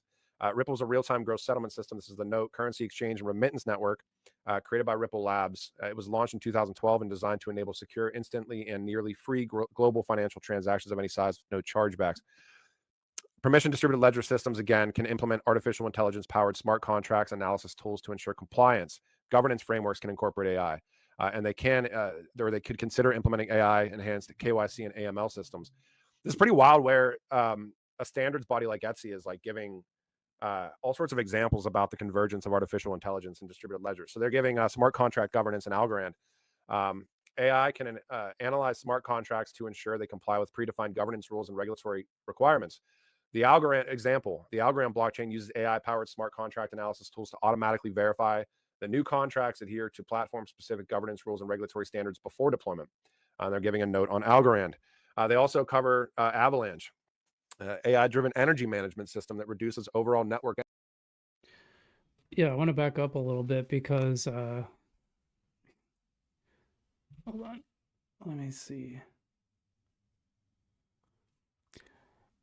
[SPEAKER 2] Ripple is a real-time gross settlement system. This is the note currency exchange and remittance network created by Ripple Labs. It was launched in 2012 and designed to enable secure, instantly, and nearly free global financial transactions of any size with no chargebacks. Permission distributed ledger systems, again, can implement artificial intelligence-powered smart contracts analysis tools to ensure compliance. Governance frameworks can incorporate AI, and they could consider implementing AI-enhanced KYC and AML systems. This is pretty wild where a standards body like Etsy is like giving all sorts of examples about the convergence of artificial intelligence and distributed ledgers. So they're giving smart contract governance and Algorand. AI can analyze smart contracts to ensure they comply with predefined governance rules and regulatory requirements. The Algorand example, the Algorand blockchain uses AI-powered smart contract analysis tools to automatically verify the new contracts adhere to platform-specific governance rules and regulatory standards before deployment. They're giving a note on Algorand. They also cover Avalanche, AI-driven energy management system that reduces overall network.
[SPEAKER 1] Yeah, I want to back up a little bit because hold on, let me see.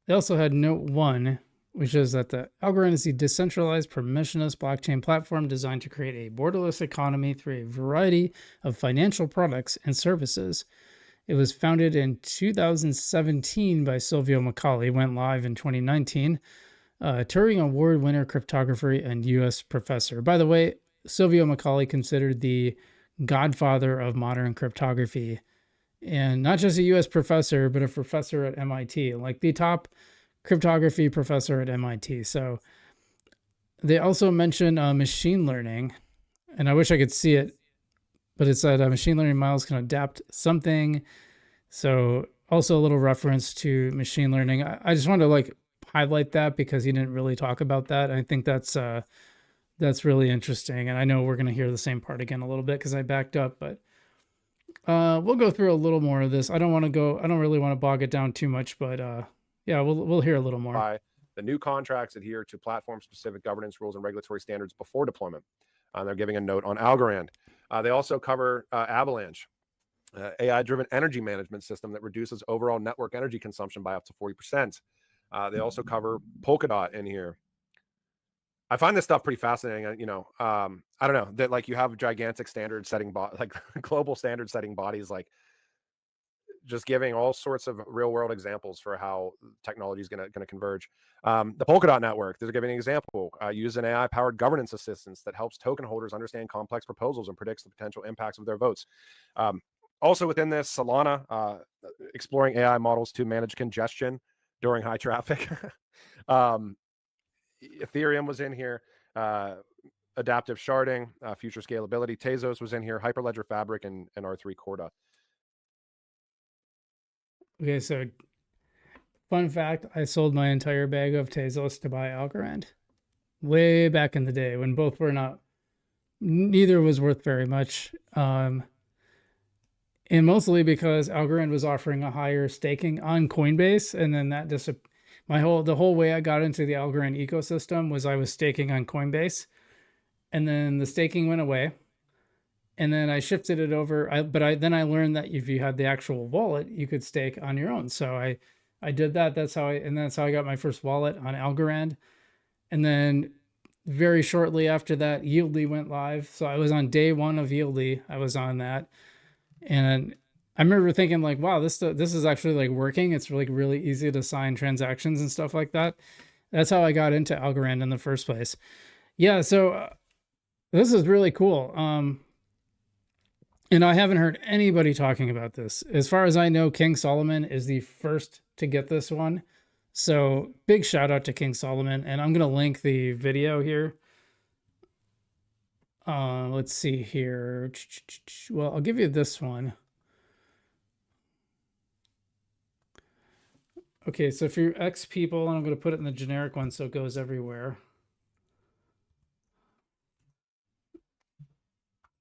[SPEAKER 1] They also had note 1, which is that the Algorand is a decentralized permissionless blockchain platform designed to create a borderless economy through a variety of financial products and services. It was founded in 2017 by Silvio Macaulay, went live in 2019. Turing Award winner cryptographer and U.S. professor. By the way, Silvio Macaulay considered the godfather of modern cryptography, and not just a U.S. professor, but a professor at MIT, like the top cryptography professor at MIT. So they also mention machine learning, and I wish I could see it, but it said machine learning models can adapt something. So also a little reference to machine learning. I just wanted to like highlight that because he didn't really talk about that. I think that's really interesting. And I know we're going to hear the same part again a little bit because I backed up, but we'll go through a little more of this. I don't really want to bog it down too much, but yeah, we'll hear a little more.
[SPEAKER 2] The new contracts adhere to platform-specific governance rules and regulatory standards before deployment. They're giving a note on Algorand. They also cover Avalanche, AI-driven energy management system that reduces overall network energy consumption by up to 40%. They also cover Polkadot in here. I find this stuff pretty fascinating. I don't know that like you have gigantic standard setting like global standard setting bodies, like just giving all sorts of real world examples for how technology is going to converge. The Polkadot network, they're giving an example, use an AI powered governance assistance that helps token holders understand complex proposals and predicts the potential impacts of their votes. Also within this, Solana, exploring AI models to manage congestion during high traffic. Ethereum was in here, adaptive sharding, future scalability. Tezos was in here, Hyperledger Fabric, and R3 Corda.
[SPEAKER 1] Okay, so fun fact, I sold my entire bag of Tezos to buy Algorand way back in the day when both were not, neither was worth very much. And mostly because Algorand was offering a higher staking on Coinbase, and then that just the whole way I got into the Algorand ecosystem was I was staking on Coinbase, and then the staking went away, and then I shifted it over. Then I learned that if you had the actual wallet, you could stake on your own. So I did that. That's how I got my first wallet on Algorand, and then very shortly after that, Yieldy went live. So I was on day 1 of Yieldy. I was on that. And I remember thinking like, wow, this is actually like working. It's like really easy to sign transactions and stuff like that. That's how I got into Algorand in the first place. Yeah, so this is really cool. And I haven't heard anybody talking about this. As far as I know, King Solomon is the first to get this one. So big shout out to King Solomon, and I'm gonna link the video here. Let's see here. Well, I'll give you this one. Okay, so for your X people, and I'm gonna put it in the generic one so it goes everywhere.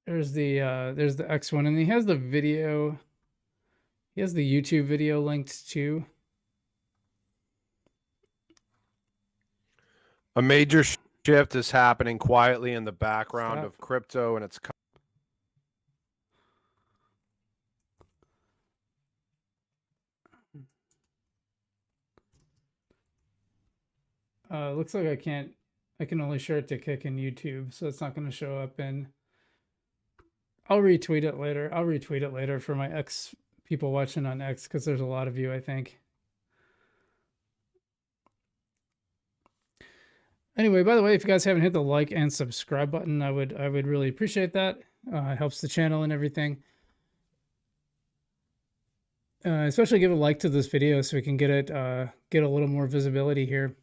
[SPEAKER 1] There's the X one, and he has the video. He has the YouTube video linked too.
[SPEAKER 2] A major shift is happening quietly in the background
[SPEAKER 1] Stop.
[SPEAKER 2] of crypto and its
[SPEAKER 1] Looks like I can only share it to Kick in YouTube, so it's not going to show up in. I'll retweet it later. I'll retweet it later for my X people watching on X, because there's a lot of you, I think. Anyway, by the way, if you guys haven't hit the like and subscribe button, I would really appreciate that. It helps the channel and everything. Especially give a like to this video so we can get a little more visibility here.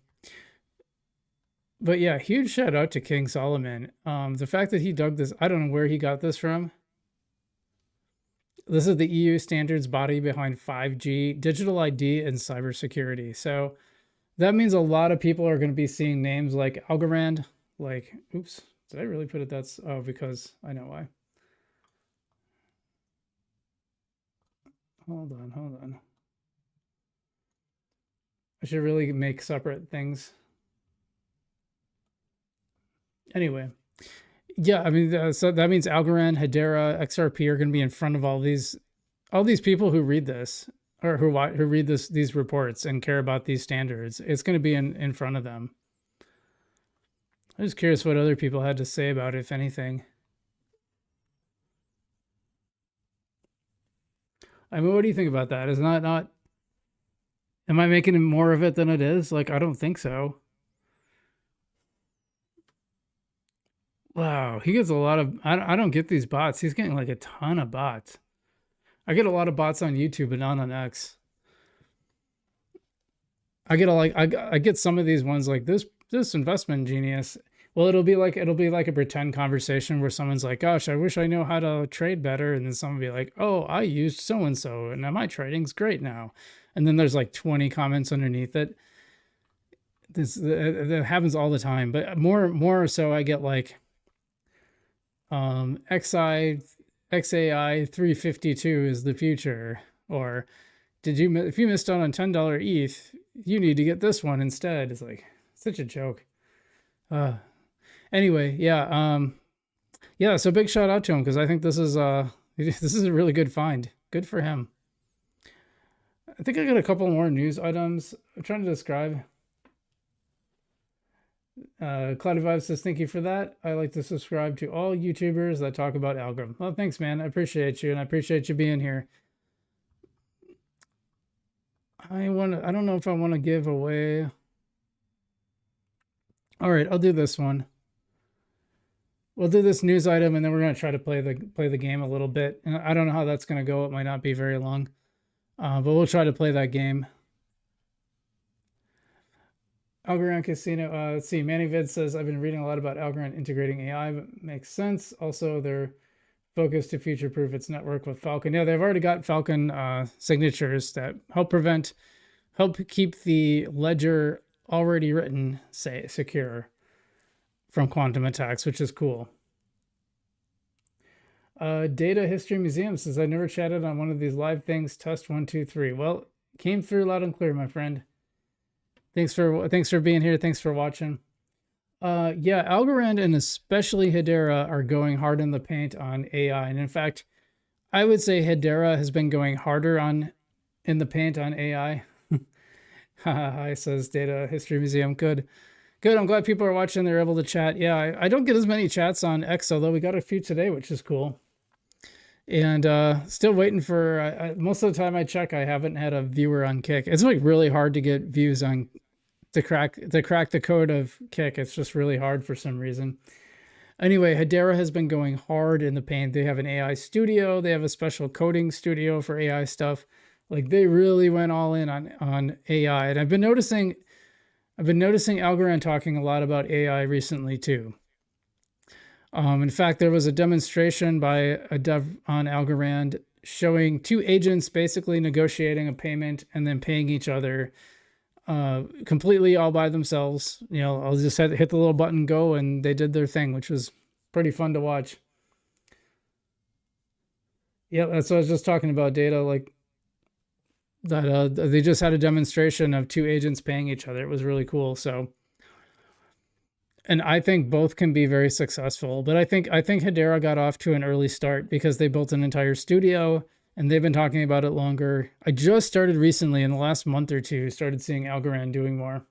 [SPEAKER 1] But yeah, huge shout out to King Solomon. The fact that he dug this, I don't know where he got this from. This is the EU standards body behind 5G, digital ID, and cybersecurity. So that means a lot of people are going to be seeing names like Algorand, like, oops, did I really put it? That's, oh, because I know why. Hold on. I should really make separate things. Anyway, yeah, I mean, so that means Algorand, Hedera, XRP are going to be in front of all these people who read this, or who read these reports and care about these standards. It's going to be in front of them. I'm just curious what other people had to say about it, if anything. I mean, what do you think about that? Is not am I making more of it than it is? Like, I don't think so. Wow, he gets a lot of. I don't get these bots. He's getting like a ton of bots. I get a lot of bots on YouTube, but not on X. I get some of these ones like this investment genius. Well, it'll be like a pretend conversation where someone's like, "Gosh, I wish I know how to trade better," and then someone will be like, "Oh, I used so and so, and now my trading's great now." And then there's like 20 comments underneath it. This that happens all the time, but more so I get like XAI 352 is the future, or if you missed out on $10 ETH, you need to get this one instead. It's like such a joke. Anyway, yeah, so big shout out to him, because I think this is a really good find. Good for him. I think I got a couple more news items I'm trying to describe. Cloudy Vibe says, thank you for that. I like to subscribe to all YouTubers that talk about Algorand. Well, thanks, man. I appreciate you, and I appreciate you being here. I don't know if I want to give away. All right, I'll do this one. We'll do this news item, and then we're going to try to play the game a little bit. And I don't know how that's going to go. It might not be very long, but we'll try to play that game. Algorand Casino. Let's see. Mannyvid says, I've been reading a lot about Algorand integrating AI, but makes sense. Also, they're focused to future-proof its network with Falcon. Yeah, they've already got Falcon signatures that help keep the ledger already written, secure from quantum attacks, which is cool. Data History Museum says, I never chatted on one of these live things. Test 1, 2, 3. Well, came through loud and clear, my friend. Thanks for being here. Thanks for watching. Yeah, Algorand and especially Hedera are going hard in the paint on AI. And in fact, I would say Hedera has been going harder in the paint on AI. Hi, says Data History Museum. Good. I'm glad people are watching. They're able to chat. Yeah, I don't get as many chats on X, although we got a few today, which is cool. And still waiting for, most of the time I check, I haven't had a viewer on Kick. It's like really hard to get views on, to crack the code of Kick. It's just really hard for some reason. Anyway, Hedera has been going hard in the paint. They have an AI studio. They have a special coding studio for AI stuff. Like they really went all in on AI, and I've been noticing Algorand talking a lot about AI recently too. In fact, there was a demonstration by a dev on Algorand showing two agents basically negotiating a payment and then paying each other completely all by themselves. You know, I'll just hit the little button, go, and they did their thing, which was pretty fun to watch. Yeah, that's what I was just talking about, data like that. They just had a demonstration of two agents paying each other. It was really cool. So, and I think both can be very successful. But I think Hedera got off to an early start because they built an entire studio and they've been talking about it longer. I just started recently in the last month or two, started seeing Algorand doing more.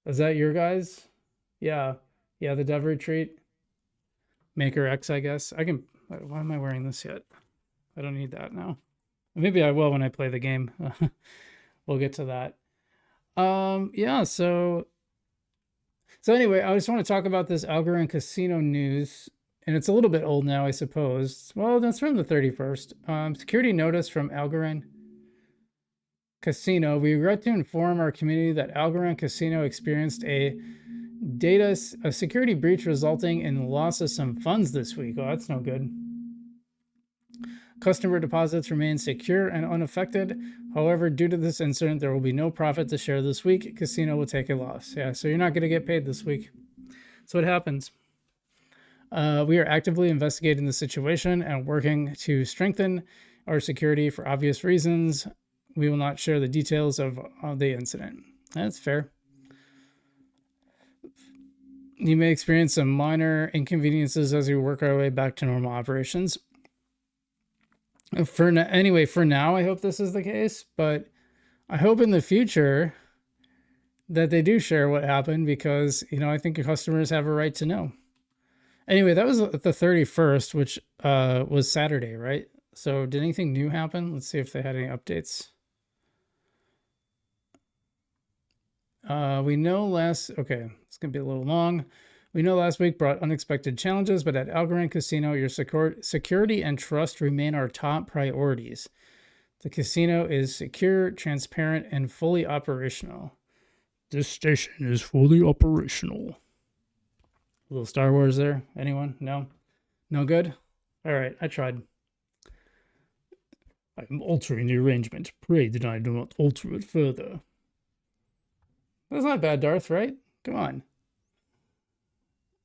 [SPEAKER 1] Is that your guys? Yeah. Yeah, the dev retreat. Maker X, I guess. I can. Why am I wearing this yet? I don't need that now. Maybe I will when I play the game. We'll get to that. Yeah, so anyway, I just want to talk about this Algorand casino news, and it's a little bit old now, I suppose. Well, that's from the 31st. Security notice from Algorand Casino. We regret to inform our community that Algorand Casino experienced a security breach resulting in the loss of some funds this week. Oh, that's no good. Customer deposits remain secure and unaffected. However, due to this incident, there will be no profit to share this week. Casino will take a loss. Yeah, so you're not going to get paid this week. So what happens? We are actively investigating the situation and working to strengthen our security for obvious reasons. We will not share the details of the incident. That's fair. You may experience some minor inconveniences as we work our way back to normal operations. For now, I hope this is the case, but I hope in the future that they do share what happened because, you know, I think your customers have a right to know. Anyway, that was the 31st, which was Saturday, right? So did anything new happen? Let's see if they had any updates. Okay, it's going to be a little long. We know last week brought unexpected challenges, but at Algorand Casino, your security and trust remain our top priorities. The casino is secure, transparent, and fully operational. This station is fully operational. A little Star Wars there. Anyone? No? No good? All right, I tried. I'm altering the arrangement. Pray that I do not alter it further. That's not bad, Darth, right? Come on.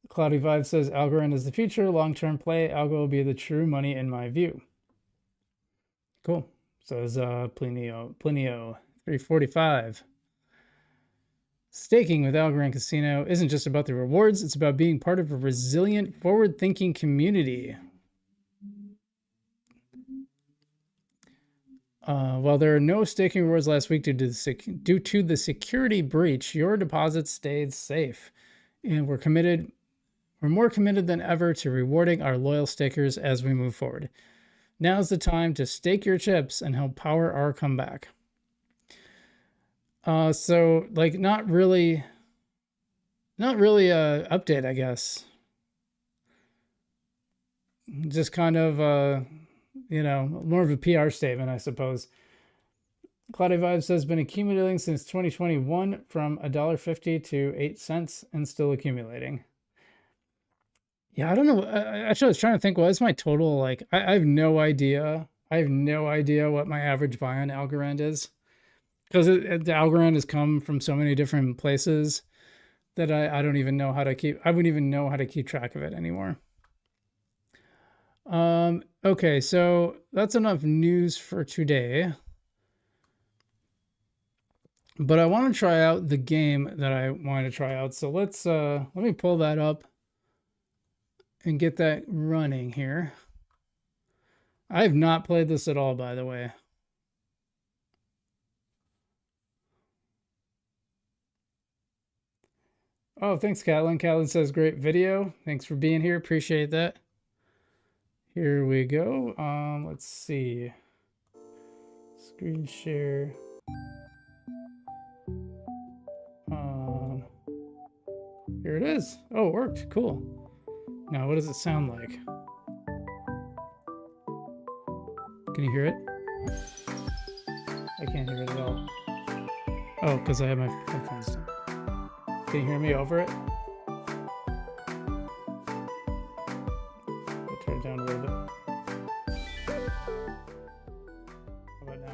[SPEAKER 1] Cloudy Vibe says Algorand is the future, long-term play. Algo will be the true money in my view. Cool. Says Plinio 345. Staking with Algorand Casino isn't just about the rewards, it's about being part of a resilient, forward-thinking community. While there are no staking rewards last week due to the security breach, your deposits stayed safe. And we're more committed than ever to rewarding our loyal stakers as we move forward. Now's the time to stake your chips and help power our comeback. So like not really a update, I guess. Just kind of more of a PR statement, I suppose. Cloudy Vibes has been accumulating since 2021 from $1.50 to 8 cents and still accumulating. Yeah, I don't know. Actually, I was trying to think, what is my total? Like, I have no idea. I have no idea what my average buy on Algorand is. Because the Algorand has come from so many different places that I don't even know how to keep, I wouldn't even know how to keep track of it anymore. Okay, so that's enough news for today. But I want to try out the game that I wanted to try out. So let me pull that up and get that running here. I have not played this at all, by the way. Oh, thanks, Catlin. Catlin says, great video. Thanks for being here. Appreciate that. Here we go. Let's see. Screen share. Here it is. Oh, it worked. Cool. Now, what does it sound like? Can you hear it? I can't hear it at all. Oh, because I have my headphones down. Can you hear me over it? I'll turn it down a little bit. How about now?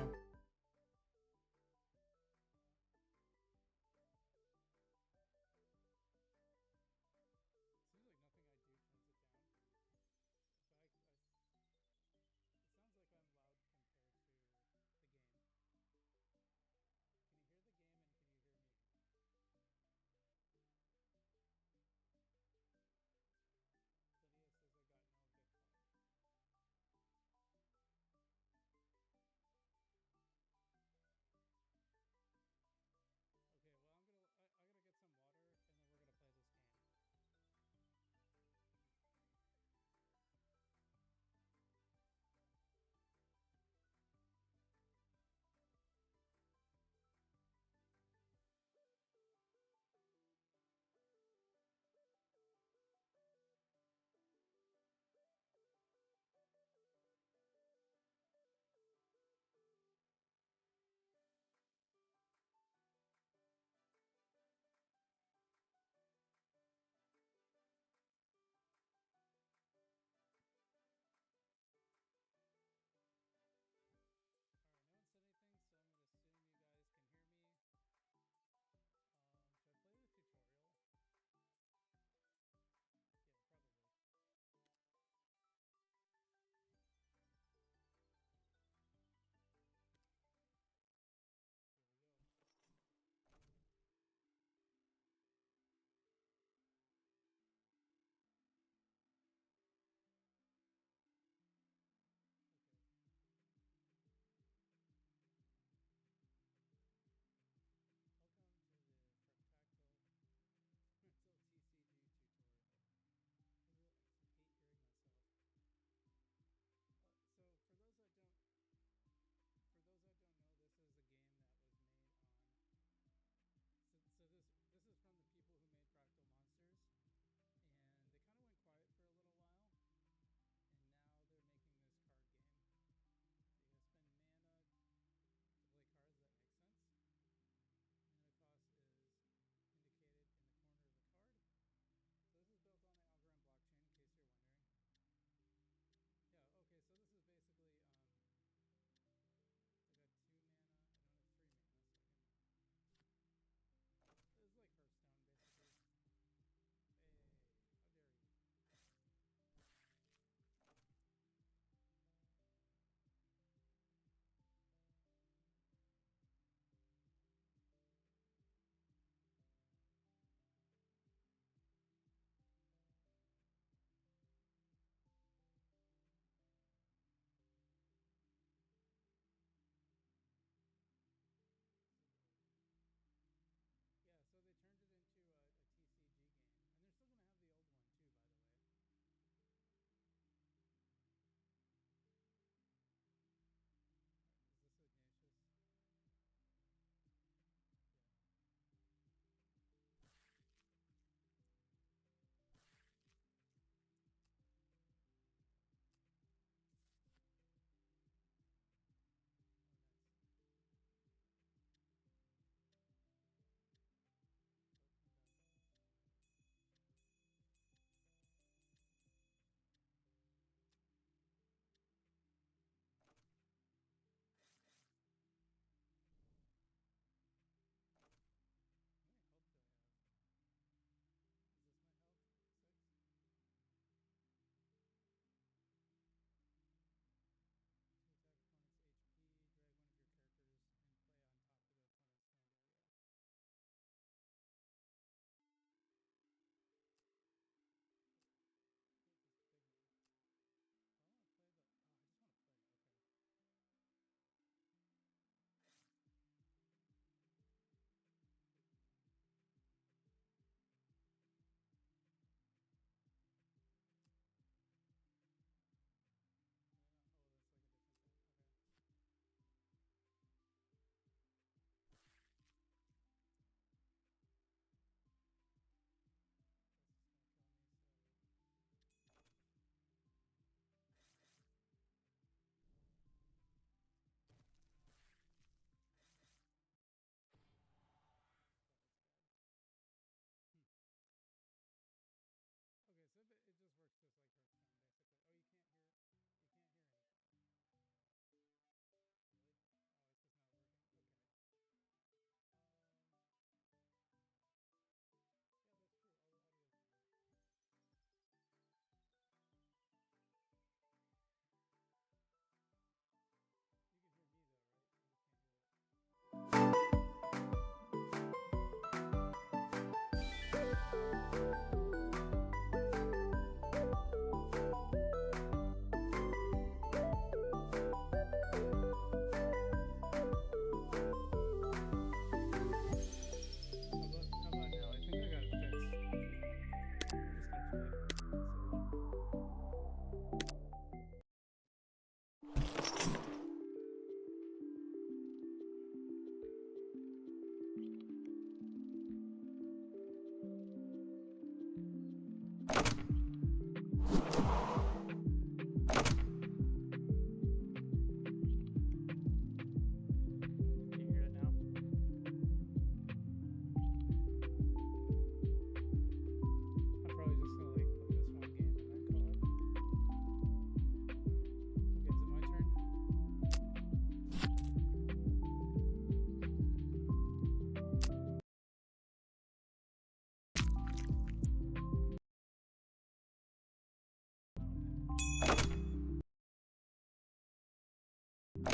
[SPEAKER 1] I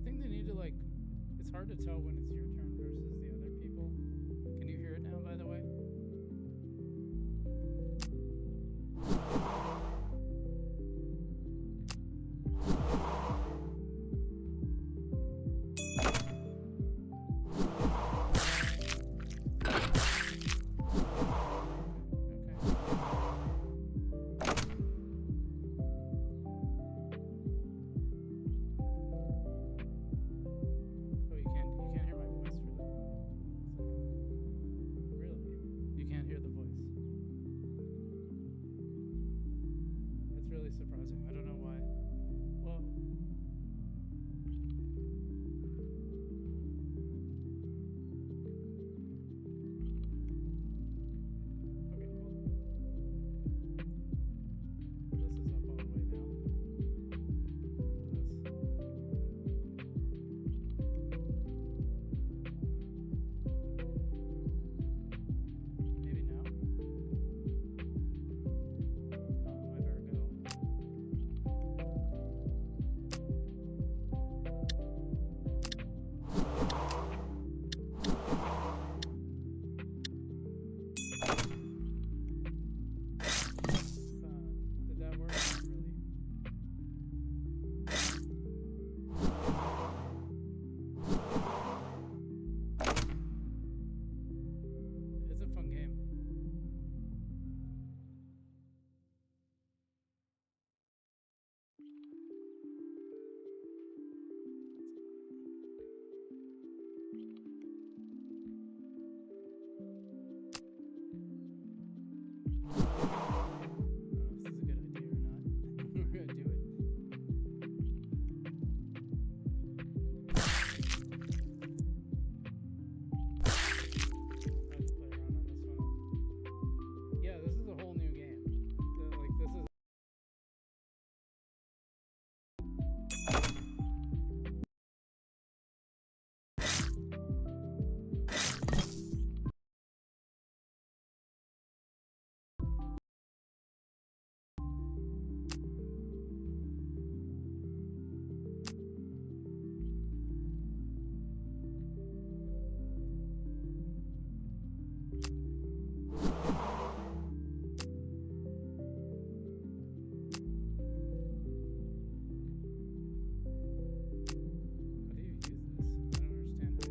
[SPEAKER 1] think they need to like. It's hard to tell when it's your turn versus the other people. Can you hear it now, by the way? Oh, you can't hear my voice for that. Really? You can't hear the voice. That's really surprising. I don't know why. Well, okay, well, this is up all the way now. Maybe now. I better go. Did that work? Not really. It's a fun game. I don't know if this is a good idea or not. We're gonna do it. I have to play around on this one. Yeah, this is a whole new game. Like this is. How do you use this? I don't understand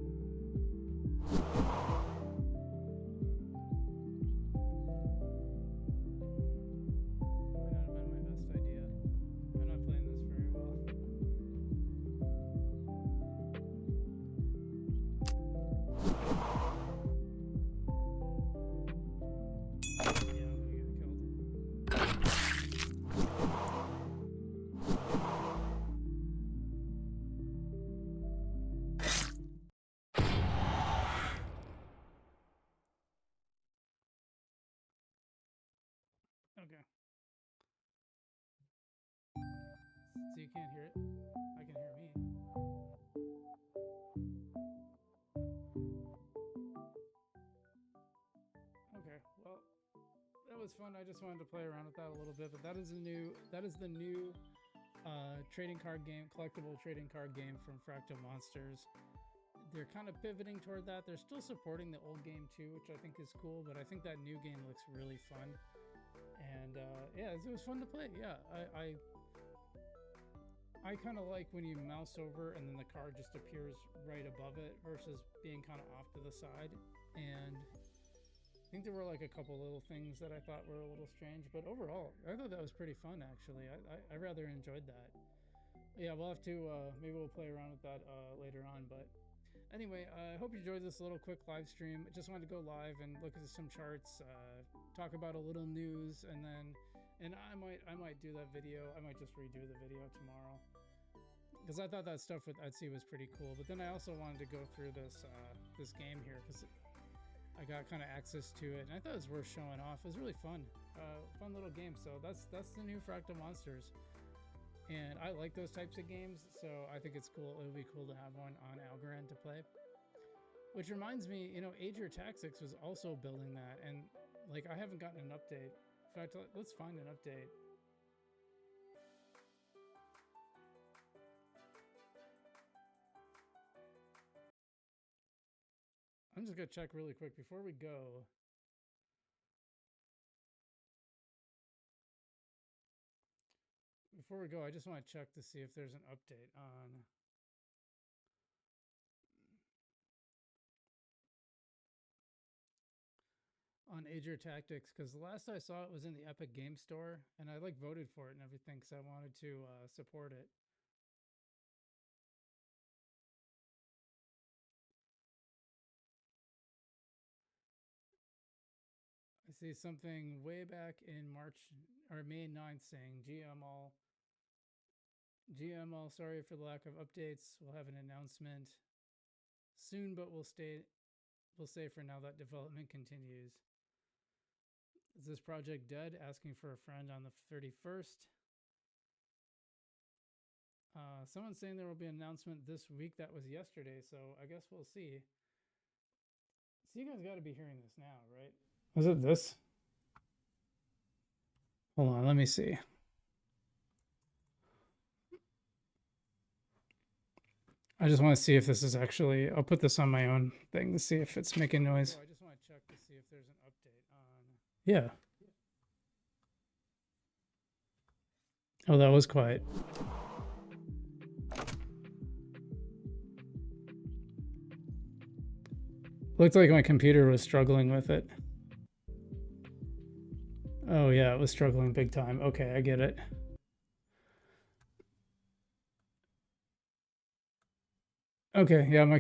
[SPEAKER 1] Might not have been my best idea. I'm not playing this very well. Yeah, I'm gonna get killed. Okay. So you can't hear it? I can hear me. Okay, well, that was fun. I just wanted to play around with that a little bit, but that is the new trading card game, collectible trading card game from Fractal Monsters. They're kind of pivoting toward that. They're still supporting the old game too, which I think is cool, but I think that new game looks really fun. And yeah, it was fun to play. Yeah, I kind of like when you mouse over and then the card just appears right above it versus being kind of off to the side. And I think there were like a couple little things that I thought were a little strange, but overall, I thought that was pretty fun actually. I rather enjoyed that. Yeah, we'll have to, maybe we'll play around with that later on, but anyway, I hope you enjoyed this little quick live stream. I just wanted to go live and look at some charts, talk about a little news, and then, and I might do that video. I might just redo the video tomorrow because I thought that stuff with Etsy was pretty cool. But then I also wanted to go through this this game here because I got kind of access to it, and I thought it was worth showing off. It was really fun, fun little game. So that's the new Fractal Monsters. And I like those types of games, so I think it's cool. It would be cool to have one on Algorand to play. Which reminds me, you know, Age Your Tactics was also building that, and like I haven't gotten an update. In fact, let's find an update. I'm just gonna check really quick before we go. Before we go, I just want to check to see if there's an update on Ager Tactics, because the last I saw it was in the Epic Game Store, and I like voted for it and everything because I wanted to support it. I see something way back in March or May 9th saying GML, sorry for the lack of updates. We'll have an announcement soon, but we'll say for now that development continues. Is this project dead? Asking for a friend on the 31st. Someone's saying there will be an announcement this week. That was yesterday, so I guess we'll see. So you guys got to be hearing this now, right? Was it this? Hold on, let me see. I just want to see if this is actually. I'll put this on my own thing to see if it's making noise. I just want to check to see if there's an update on. Yeah. Oh, that was quiet. Looked like my computer was struggling with it. Oh yeah, it was struggling big time. Okay, I get it. Okay, yeah, my